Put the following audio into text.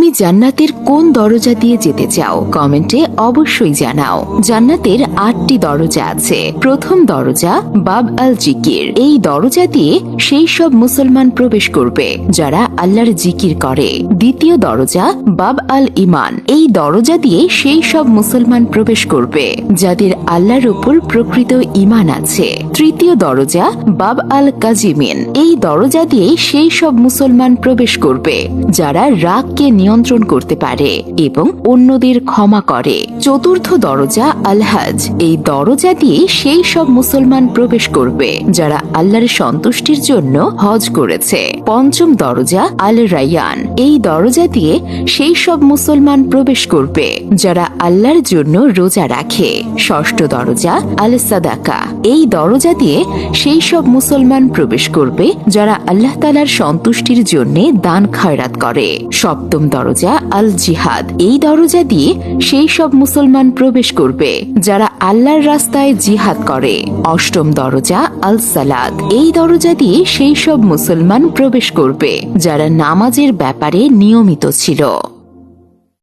তুমি জান্নাতের কোন দরজা দিয়ে যেতে চাও কমেন্টে অবশ্যই জানাও। জান্নাতের 8টি দরজা আছে। প্রথম দরজা বাব আল জিকির। এই দরজা দিয়ে সেই সব মুসলমান প্রবেশ করবে যারা আল্লাহর জিকির করে। দ্বিতীয় দরজা বাব আল ইমান। এই দরজা দিয়ে সেই সব মুসলমান প্রবেশ করবে যাদের আল্লাহর উপর প্রকৃত ইমান আছে। তৃতীয় দরজা বাব আল কাজিমিন। এই দরজা দিয়ে সেই সব মুসলমান প্রবেশ করবে যারা রাগকে নিয়ন্ত্রণ করতে পারে এবং অন্যদের ক্ষমা করে। চতুর্থ দরজা আল হজ। এই দরজা দিয়ে সেই সব মুসলমান প্রবেশ করবে যারা আল্লাহর সন্তুষ্টির জন্য হজ করেছে। পঞ্চম দরজা আল রায়ান। এই দরজা দিয়ে সেই সব মুসলমান প্রবেশ করবে যারা আল্লাহর জন্য রোজা রাখে। ষষ্ঠ দরজা আল সাদাকা। এই দরজা দিয়ে সেই সব মুসলমান প্রবেশ করবে যারা আল্লাহ তাআলার সন্তুষ্টির জন্য দান খয়রাত করে। সপ্তম দরজা আল জিহাদ। এই দরজা দিয়ে সেই সব মুসলমান প্রবেশ করবে যারা আল্লাহর রাস্তায় জিহাদ করে। অষ্টম দরজা আল সালাত। এই দরজা দিয়ে সেই সব মুসলমান প্রবেশ করবে যারা নামাজের ব্যাপারে নিয়মিত ছিল।